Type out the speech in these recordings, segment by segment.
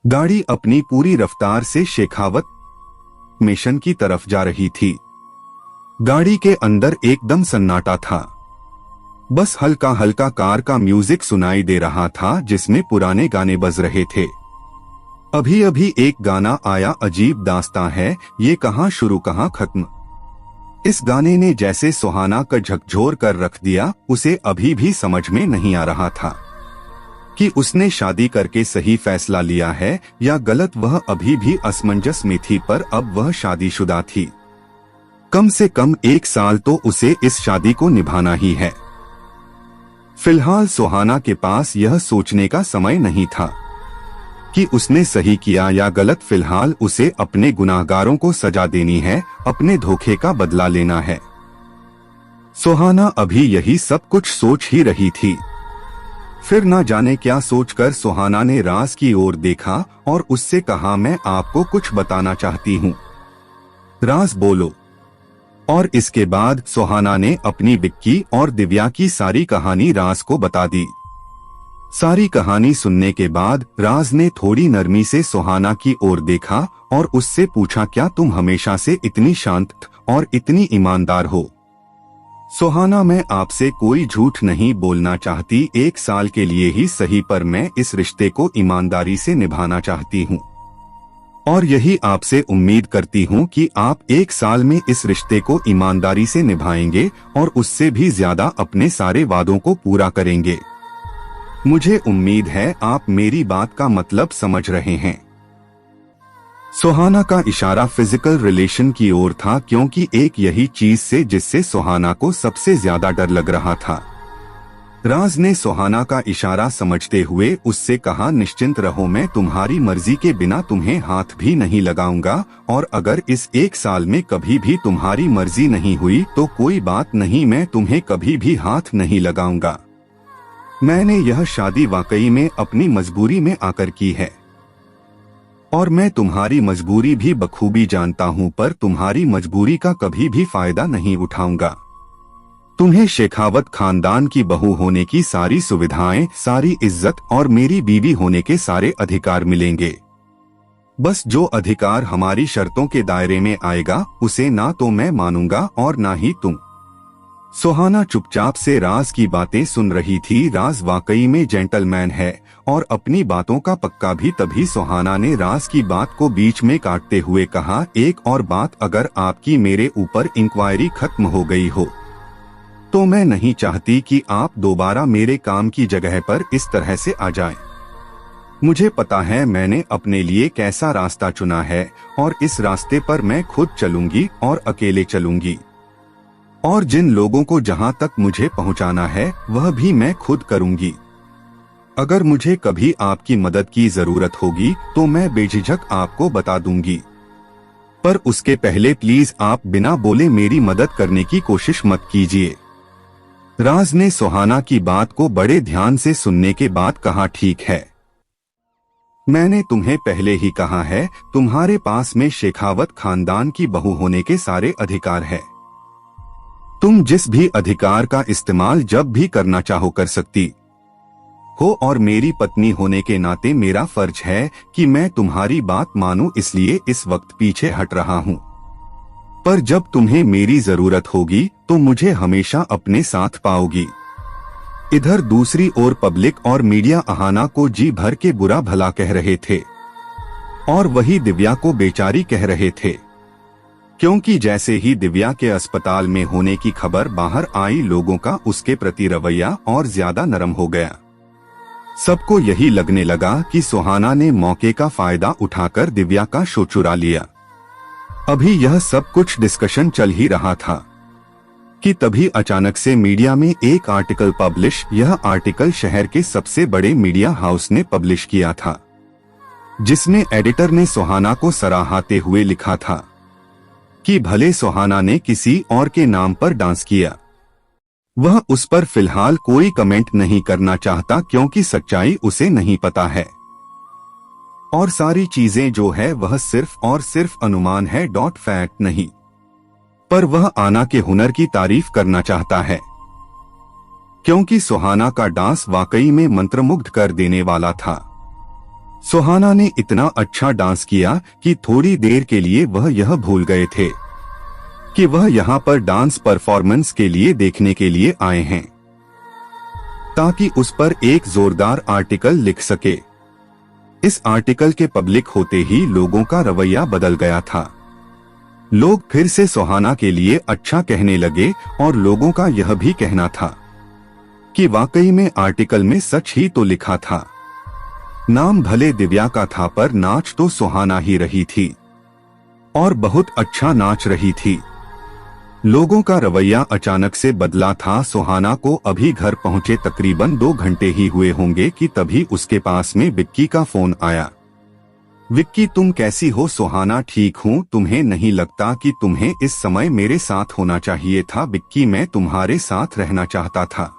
गाड़ी अपनी पूरी रफ्तार से शेखावत मिशन की तरफ जा रही थी। गाड़ी के अंदर एकदम सन्नाटा था। बस हल्का हल्का कार का म्यूजिक सुनाई दे रहा था जिसमें पुराने गाने बज रहे थे। अभी अभी एक गाना आया, अजीब दास्तां है ये, कहां शुरू कहां खत्म। इस गाने ने जैसे सुहाना का झकझोर कर रख दिया। उसे अभी भी समझ में नहीं आ रहा था कि उसने शादी करके सही फैसला लिया है या गलत। वह अभी भी असमंजस में थी, पर अब वह शादीशुदा थी। कम से कम 1 साल तो उसे इस शादी को निभाना ही है। फिलहाल सुहाना के पास यह सोचने का समय नहीं था कि उसने सही किया या गलत। फिलहाल उसे अपने गुनाहगारों को सजा देनी है, अपने धोखे का बदला लेना है। सुहाना अभी यही सब कुछ सोच ही रही थी। फिर न जाने क्या सोचकर सुहाना ने राज की ओर देखा और उससे कहा, मैं आपको कुछ बताना चाहती हूँ। राज बोलो। और इसके बाद सुहाना ने अपनी विक्की और दिव्या की सारी कहानी राज को बता दी। सारी कहानी सुनने के बाद राज ने थोड़ी नरमी से सुहाना की ओर देखा और उससे पूछा, क्या तुम हमेशा से इतनी शांत और इतनी ईमानदार हो? सुहाना, मैं आपसे कोई झूठ नहीं बोलना चाहती। 1 साल के लिए ही सही, पर मैं इस रिश्ते को ईमानदारी से निभाना चाहती हूँ और यही आपसे उम्मीद करती हूँ कि आप 1 साल में इस रिश्ते को ईमानदारी से निभाएंगे और उससे भी ज्यादा अपने सारे वादों को पूरा करेंगे। मुझे उम्मीद है आप मेरी बात का मतलब समझ रहे हैं। सुहाना का इशारा फिजिकल रिलेशन की ओर था, क्योंकि एक यही चीज से जिससे सुहाना को सबसे ज्यादा डर लग रहा था। राज ने सुहाना का इशारा समझते हुए उससे कहा, निश्चिंत रहो, मैं तुम्हारी मर्जी के बिना तुम्हें हाथ भी नहीं लगाऊंगा और अगर इस 1 साल में कभी भी तुम्हारी मर्जी नहीं हुई तो कोई बात नहीं, मैं तुम्हें कभी भी हाथ नहीं लगाऊंगा। मैंने यह शादी वाकई में अपनी मजबूरी में आकर की है और मैं तुम्हारी मजबूरी भी बखूबी जानता हूं, पर तुम्हारी मजबूरी का कभी भी फायदा नहीं उठाऊंगा। तुम्हें शेखावत खानदान की बहू होने की सारी सुविधाएं, सारी इज्जत और मेरी बीवी होने के सारे अधिकार मिलेंगे। बस जो अधिकार हमारी शर्तों के दायरे में आएगा उसे ना तो मैं मानूंगा और ना ही तुम। सुहाना चुपचाप से राज की बातें सुन रही थी। राज वाकई में जेंटलमैन है और अपनी बातों का पक्का भी। तभी सुहाना ने राज की बात को बीच में काटते हुए कहा, एक और बात, अगर आपकी मेरे ऊपर इंक्वायरी खत्म हो गई हो तो मैं नहीं चाहती कि आप दोबारा मेरे काम की जगह पर इस तरह से आ जाएं। मुझे पता है मैंने अपने लिए कैसा रास्ता चुना है और इस रास्ते पर मैं खुद चलूंगी और अकेले चलूंगी और जिन लोगों को जहां तक मुझे पहुंचाना है वह भी मैं खुद करूंगी। अगर मुझे कभी आपकी मदद की जरूरत होगी तो मैं बेझिझक आपको बता दूंगी, पर उसके पहले प्लीज आप बिना बोले मेरी मदद करने की कोशिश मत कीजिए। राज ने सुहाना की बात को बड़े ध्यान से सुनने के बाद कहा, ठीक है, मैंने तुम्हें पहले ही कहा है, तुम्हारे पास में शेखावत खानदान की बहू होने के सारे अधिकार है। तुम जिस भी अधिकार का इस्तेमाल जब भी करना चाहो कर सकती हो और मेरी पत्नी होने के नाते मेरा फर्ज है कि मैं तुम्हारी बात मानूं, इसलिए इस वक्त पीछे हट रहा हूं। पर जब तुम्हें मेरी जरूरत होगी तो मुझे हमेशा अपने साथ पाओगी। इधर दूसरी ओर पब्लिक और मीडिया अहाना को जी भर के बुरा भला कह रहे थे और वही दिव्या को बेचारी कह रहे थे, क्योंकि जैसे ही दिव्या के अस्पताल में होने की खबर बाहर आई, लोगों का उसके प्रति रवैया और ज्यादा नरम हो गया। सबको यही लगने लगा कि सुहाना ने मौके का फायदा उठाकर दिव्या का शो चुरा लिया। अभी यह सब कुछ डिस्कशन चल ही रहा था कि तभी अचानक से मीडिया में एक आर्टिकल पब्लिश। यह आर्टिकल शहर के सबसे बड़े मीडिया हाउस ने पब्लिश किया था, जिसमें एडिटर ने सुहाना को सराहते हुए लिखा था कि भले सुहाना ने किसी और के नाम पर डांस किया, वह उस पर फिलहाल कोई कमेंट नहीं करना चाहता क्योंकि सच्चाई उसे नहीं पता है और सारी चीजें जो है वह सिर्फ और सिर्फ अनुमान है, फैक्ट नहीं। पर वह आना के हुनर की तारीफ करना चाहता है, क्योंकि सुहाना का डांस वाकई में मंत्रमुग्ध कर देने वाला था। सुहाना ने इतना अच्छा डांस किया कि थोड़ी देर के लिए वह यह भूल गए थे कि वह यहाँ पर डांस परफॉर्मेंस के लिए देखने के लिए आए हैं, ताकि उस पर एक जोरदार आर्टिकल लिख सके। इस आर्टिकल के पब्लिक होते ही लोगों का रवैया बदल गया था। लोग फिर से सुहाना के लिए अच्छा कहने लगे और लोगों का यह भी कहना था कि वाकई में आर्टिकल में सच ही तो लिखा था। नाम भले दिव्या का था पर नाच तो सुहाना ही रही थी और बहुत अच्छा नाच रही थी। लोगों का रवैया अचानक से बदला था। सुहाना को अभी घर पहुंचे तकरीबन 2 घंटे ही हुए होंगे कि तभी उसके पास में विक्की का फोन आया। विक्की, तुम कैसी हो? सुहाना, ठीक हूँ। तुम्हें नहीं लगता कि तुम्हें इस समय मेरे साथ होना चाहिए था? विक्की, मैं तुम्हारे साथ रहना चाहता था,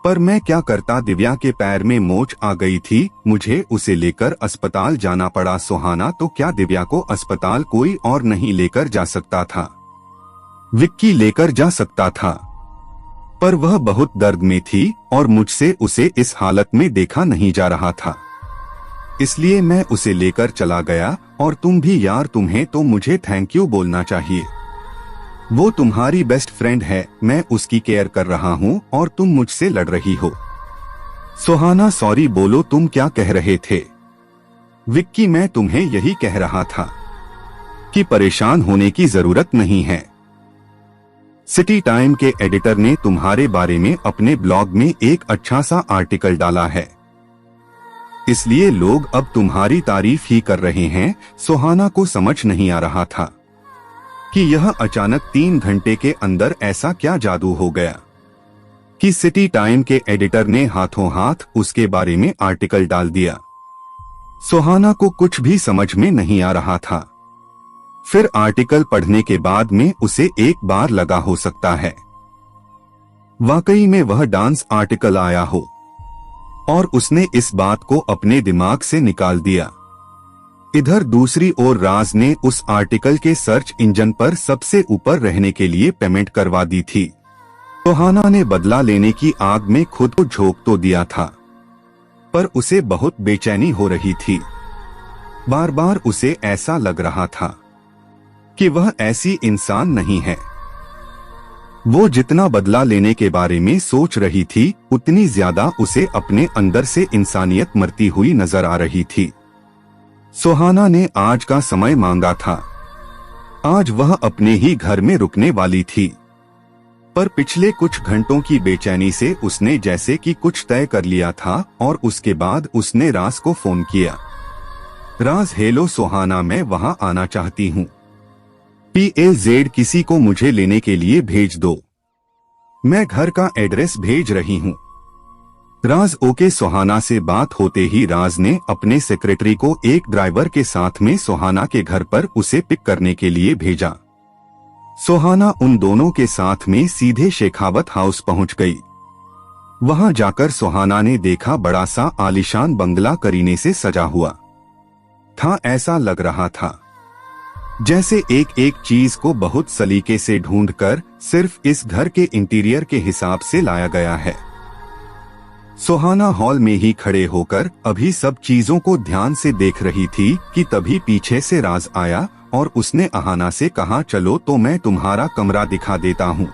पर मैं क्या करता? दिव्या के पैर में मोच आ गई थी, मुझे उसे लेकर अस्पताल जाना पड़ा। सुहाना, तो क्या दिव्या को अस्पताल कोई और नहीं लेकर जा सकता था? विक्की, लेकर जा सकता था, पर वह बहुत दर्द में थी और मुझसे उसे इस हालत में देखा नहीं जा रहा था, इसलिए मैं उसे लेकर चला गया। और तुम भी यार, तुम्हें तो मुझे थैंक यू बोलना चाहिए। वो तुम्हारी बेस्ट फ्रेंड है, मैं उसकी केयर कर रहा हूँ और तुम मुझसे लड़ रही हो। सुहाना, सॉरी। बोलो, तुम क्या कह रहे थे? विक्की, मैं तुम्हें यही कह रहा था कि परेशान होने की जरूरत नहीं है। सिटी टाइम के एडिटर ने तुम्हारे बारे में अपने ब्लॉग में एक अच्छा सा आर्टिकल डाला है, इसलिए लोग अब तुम्हारी तारीफ ही कर रहे हैं। सुहाना को समझ नहीं आ रहा था कि यह अचानक 3 घंटे के अंदर ऐसा क्या जादू हो गया कि सिटी टाइम के एडिटर ने हाथों हाथ उसके बारे में आर्टिकल डाल दिया। सुहाना को कुछ भी समझ में नहीं आ रहा था। फिर आर्टिकल पढ़ने के बाद में उसे एक बार लगा हो सकता है वाकई में वह डांस आर्टिकल आया हो, और उसने इस बात को अपने दिमाग से निकाल दिया। इधर दूसरी ओर राज ने उस आर्टिकल के सर्च इंजन पर सबसे ऊपर रहने के लिए पेमेंट करवा दी थी। सुहाना ने बदला लेने की आग में खुद को झोंक तो दिया था, पर उसे बहुत बेचैनी हो रही थी। बार बार उसे ऐसा लग रहा था कि वह ऐसी इंसान नहीं है। वो जितना बदला लेने के बारे में सोच रही थी, उतनी ज्यादा उसे अपने अंदर से इंसानियत मरती हुई नजर आ रही थी। सुहाना ने आज का समय मांगा था। आज वह अपने ही घर में रुकने वाली थी, पर पिछले कुछ घंटों की बेचैनी से उसने जैसे कि कुछ तय कर लिया था और उसके बाद उसने राज को फोन किया। राज, हेलो सुहाना, मैं वहां आना चाहती हूँ। PAZ किसी को मुझे लेने के लिए भेज दो, मैं घर का एड्रेस भेज रही हूँ। राज, ओके। सुहाना से बात होते ही राज ने अपने सेक्रेटरी को एक ड्राइवर के साथ में सुहाना के घर पर उसे पिक करने के लिए भेजा। सुहाना उन दोनों के साथ में सीधे शेखावत हाउस पहुंच गई। वहां जाकर सुहाना ने देखा बड़ा सा आलीशान बंगला करीने से सजा हुआ था। ऐसा लग रहा था जैसे एक एक चीज को बहुत सलीके से ढूंढकर सिर्फ इस घर के इंटीरियर के हिसाब से लाया गया है। सुहाना हॉल में ही खड़े होकर अभी सब चीजों को ध्यान से देख रही थी कि तभी पीछे से राज आया और उसने अहाना से कहा, चलो तो मैं तुम्हारा कमरा दिखा देता हूँ।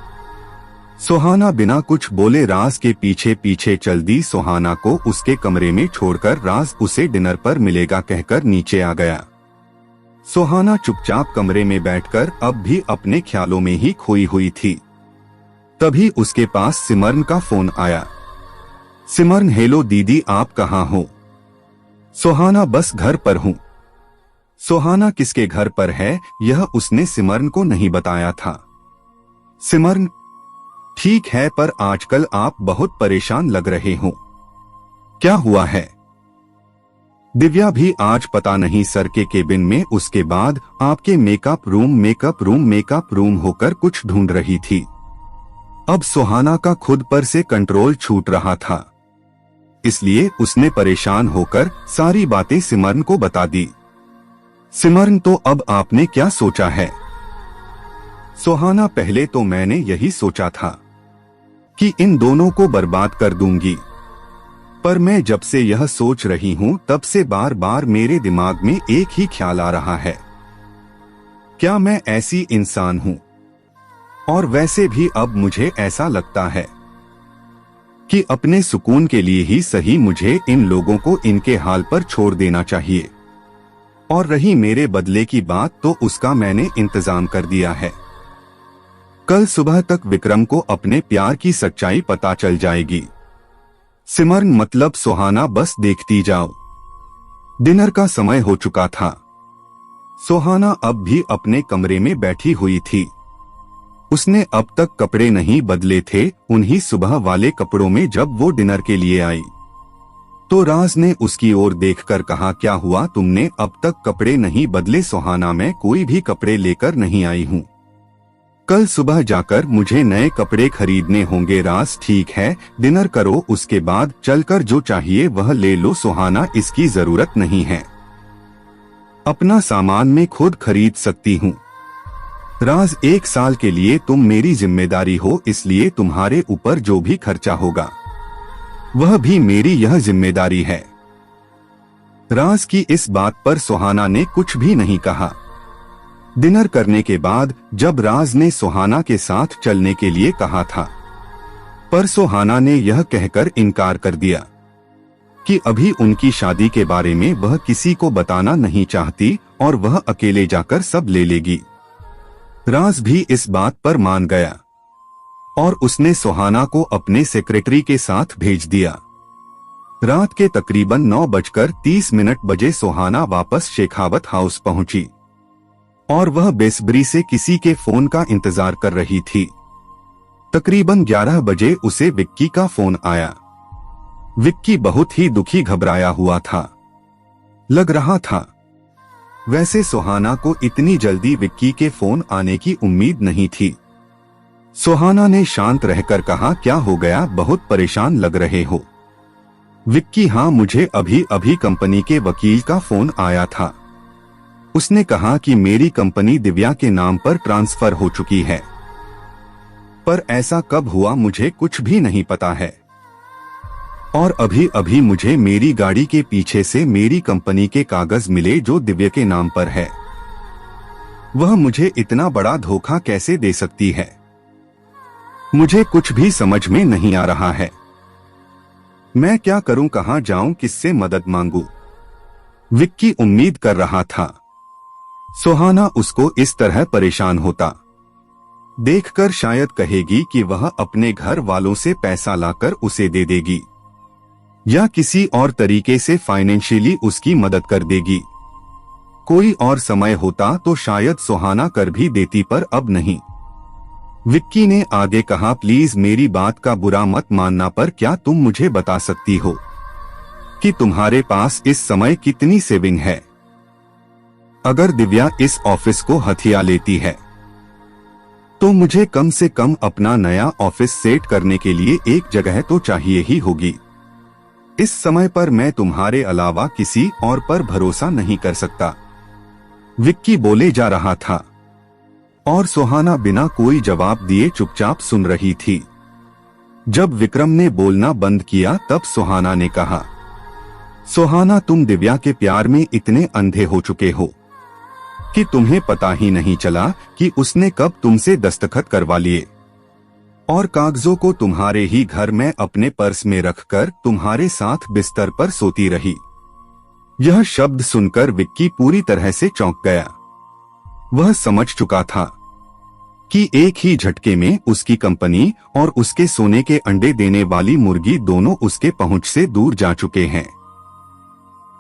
सुहाना बिना कुछ बोले राज के पीछे पीछे चल दी। सुहाना को उसके कमरे में छोड़कर राज उसे डिनर पर मिलेगा कहकर नीचे आ गया। सुहाना चुपचाप कमरे में बैठकर अब भी अपने ख्यालों में ही खोई हुई थी। तभी उसके पास सिमरन का फोन आया। सिमरन, हेलो दीदी, आप कहाँ हो? सुहाना, बस घर पर हूँ। सुहाना किसके घर पर है यह उसने सिमरन को नहीं बताया था। सिमरन, ठीक है, पर आजकल आप बहुत परेशान लग रहे हो, क्या हुआ है? दिव्या भी आज पता नहीं सर के केबिन में उसके बाद आपके मेकअप रूम होकर कुछ ढूंढ रही थी। अब सुहाना का खुद पर से कंट्रोल छूट रहा था, इसलिए उसने परेशान होकर सारी बातें सिमरन को बता दी। सिमरन, तो अब आपने क्या सोचा है? सुहाना, पहले तो मैंने यही सोचा था कि इन दोनों को बर्बाद कर दूंगी, पर मैं जब से यह सोच रही हूँ तब से बार बार मेरे दिमाग में एक ही ख्याल आ रहा है, क्या मैं ऐसी इंसान हूँ? और वैसे भी अब मुझे ऐसा लगता है कि अपने सुकून के लिए ही सही मुझे इन लोगों को इनके हाल पर छोड़ देना चाहिए। और रही मेरे बदले की बात, तो उसका मैंने इंतजाम कर दिया है। कल सुबह तक विक्रम को अपने प्यार की सच्चाई पता चल जाएगी। सिमरन मतलब सुहाना, बस देखती जाओ। डिनर का समय हो चुका था। सुहाना अब भी अपने कमरे में बैठी हुई थी। उसने अब तक कपड़े नहीं बदले थे। उन्हीं सुबह वाले कपड़ों में जब वो डिनर के लिए आई तो राज ने उसकी ओर देखकर कहा, क्या हुआ, तुमने अब तक कपड़े नहीं बदले? सुहाना, मैं कोई भी कपड़े लेकर नहीं आई हूँ। कल सुबह जाकर मुझे नए कपड़े खरीदने होंगे। राज, ठीक है, डिनर करो, उसके बाद चलकर जो चाहिए वह ले लो। सुहाना, इसकी जरूरत नहीं है, अपना सामान मैं खुद खरीद सकती हूँ। राज, 1 साल के लिए तुम मेरी जिम्मेदारी हो, इसलिए तुम्हारे ऊपर जो भी खर्चा होगा वह भी मेरी यह जिम्मेदारी है। राज की इस बात पर सुहाना ने कुछ भी नहीं कहा। डिनर करने के बाद जब राज ने सुहाना के साथ चलने के लिए कहा था, पर सुहाना ने यह कहकर इनकार कर दिया कि अभी उनकी शादी के बारे में वह किसी को बताना नहीं चाहती और वह अकेले जाकर सब ले लेगी। राज भी इस बात पर मान गया और उसने सुहाना को अपने सेक्रेटरी के साथ भेज दिया। रात के तकरीबन 9:30 बजे सुहाना वापस शेखावत हाउस पहुंची और वह बेसब्री से किसी के फोन का इंतजार कर रही थी। तकरीबन 11 बजे उसे विक्की का फोन आया। विक्की बहुत ही दुखी घबराया हुआ था, लग रहा था। वैसे सुहाना को इतनी जल्दी विक्की के फोन आने की उम्मीद नहीं थी। सुहाना ने शांत रहकर कहा, क्या हो गया, बहुत परेशान लग रहे हो? विक्की, हाँ, मुझे अभी अभी कंपनी के वकील का फोन आया था। उसने कहा कि मेरी कंपनी दिव्या के नाम पर ट्रांसफर हो चुकी है। पर ऐसा कब हुआ मुझे कुछ भी नहीं पता है। और अभी अभी मुझे मेरी गाड़ी के पीछे से मेरी कंपनी के कागज मिले जो दिव्या के नाम पर है। वह मुझे इतना बड़ा धोखा कैसे दे सकती है? मुझे कुछ भी समझ में नहीं आ रहा है। मैं क्या करूं, कहां जाऊं, किससे मदद मांगूं? विक्की उम्मीद कर रहा था सुहाना उसको इस तरह परेशान होता देखकर शायद कहेगी कि वह अपने घर वालों से पैसा लाकर उसे दे देगी या किसी और तरीके से फाइनेंशियली उसकी मदद कर देगी। कोई और समय होता तो शायद सुहाना कर भी देती, पर अब नहीं। विक्की ने आगे कहा, प्लीज मेरी बात का बुरा मत मानना, पर क्या तुम मुझे बता सकती हो कि तुम्हारे पास इस समय कितनी सेविंग है? अगर दिव्या इस ऑफिस को हथिया लेती है तो मुझे कम से कम अपना नया ऑफिस सेट करने के लिए एक जगह तो चाहिए ही होगी। इस समय पर मैं तुम्हारे अलावा किसी और पर भरोसा नहीं कर सकता। विक्की बोले जा रहा था और सुहाना बिना कोई जवाब दिए चुपचाप सुन रही थी। जब विक्रम ने बोलना बंद किया तब सुहाना ने कहा, सुहाना, तुम दिव्या के प्यार में इतने अंधे हो चुके हो कि तुम्हें पता ही नहीं चला कि उसने कब तुमसे दस्तखत करवा लिए और कागजों को तुम्हारे ही घर में अपने पर्स में रखकर तुम्हारे साथ बिस्तर पर सोती रही। यह शब्द सुनकर विक्की पूरी तरह से चौंक गया। वह समझ चुका था कि एक ही झटके में उसकी कंपनी और उसके सोने के अंडे देने वाली मुर्गी दोनों उसके पहुंच से दूर जा चुके हैं।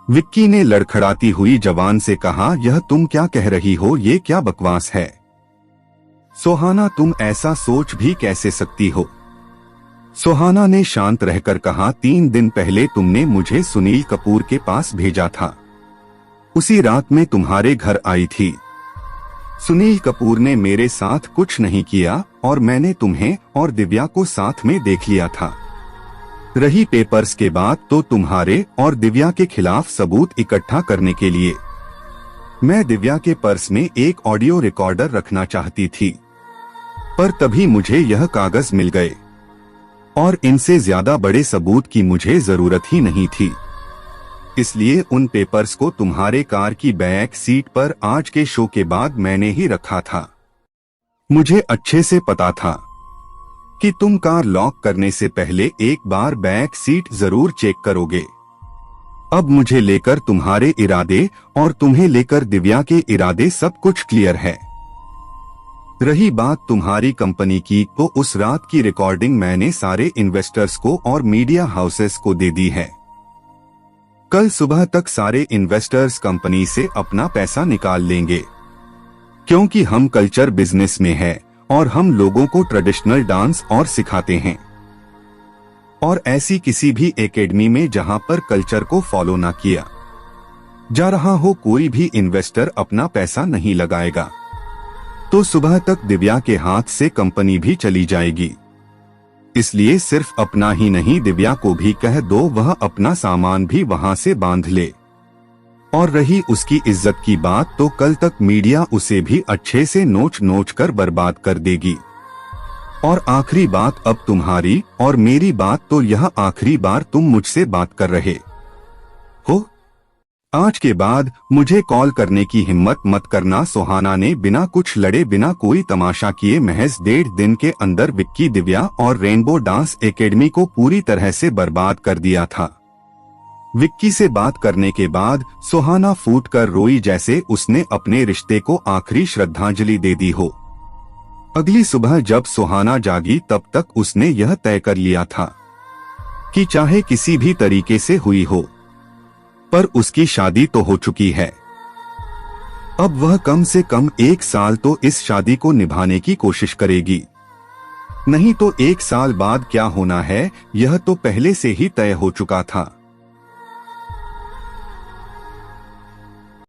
विक्की ने लड़खड़ाती हुई जबान से कहा, यह तुम क्या कह रही हो, ये क्या बकवास है? सुहाना, तुम ऐसा सोच भी कैसे सकती हो? सुहाना ने शांत रहकर कहा, 3 दिन पहले तुमने मुझे सुनील कपूर के पास भेजा था। उसी रात में तुम्हारे घर आई थी। सुनील कपूर ने मेरे साथ कुछ नहीं किया और मैंने तुम्हें और दिव्या को साथ में देख लिया था। रही पेपर्स के बाद तो तुम्हारे और दिव्या के खिलाफ सबूत इकट्ठा करने के लिए मैं दिव्या के पर्स में एक ऑडियो रिकॉर्डर रखना चाहती थी, पर तभी मुझे यह कागज मिल गए। और इनसे ज्यादा बड़े सबूत की मुझे जरूरत ही नहीं थी। इसलिए उन पेपर्स को तुम्हारे कार की बैक सीट पर आज के शो के बाद मैंने ही रखा था। मुझे अच्छे से पता था कि तुम कार लॉक करने से पहले एक बार बैक सीट जरूर चेक करोगे। अब मुझे लेकर तुम्हारे इरादे और तुम्हें लेकर दिव्या के इरादे सब कुछ क्लियर है। रही बात तुम्हारी कंपनी की, तो उस रात की रिकॉर्डिंग मैंने सारे इन्वेस्टर्स को और मीडिया हाउसेस को दे दी है। कल सुबह तक सारे इन्वेस्टर्स कंपनी से अपना पैसा निकाल लेंगे, क्योंकि हम कल्चर बिजनेस में है और हम लोगों को ट्रेडिशनल डांस और सिखाते हैं। और ऐसी किसी भी एकेडमी में जहां पर कल्चर को फॉलो ना किया जा रहा हो, कोई भी इन्वेस्टर अपना पैसा नहीं लगाएगा। तो सुबह तक दिव्या के हाथ से कंपनी भी चली जाएगी। इसलिए सिर्फ अपना ही नहीं, दिव्या को भी कह दो वह अपना सामान भी वहां से बांध ले। और रही उसकी इज्जत की बात, तो कल तक मीडिया उसे भी अच्छे से नोच नोच कर बर्बाद कर देगी। और आखिरी बात, अब तुम्हारी और मेरी बात, तो यह आखिरी बार तुम मुझसे बात कर रहे हो। आज के बाद मुझे कॉल करने की हिम्मत मत करना। सुहाना ने बिना कुछ लड़े, बिना कोई तमाशा किए महज 1.5 दिन के अंदर विक्की, दिव्या और रेनबो डांस एकेडमी को पूरी तरह से बर्बाद कर दिया था। विक्की से बात करने के बाद सुहाना फूट कर रोई, जैसे उसने अपने रिश्ते को आखिरी श्रद्धांजलि दे दी हो। अगली सुबह जब सुहाना जागी, तब तक उसने यह तय कर लिया था कि चाहे किसी भी तरीके से हुई हो, पर उसकी शादी तो हो चुकी है। अब वह कम से कम 1 साल तो इस शादी को निभाने की कोशिश करेगी। नहीं तो 1 साल बाद क्या होना है, यह तो पहले से ही तय हो चुका था।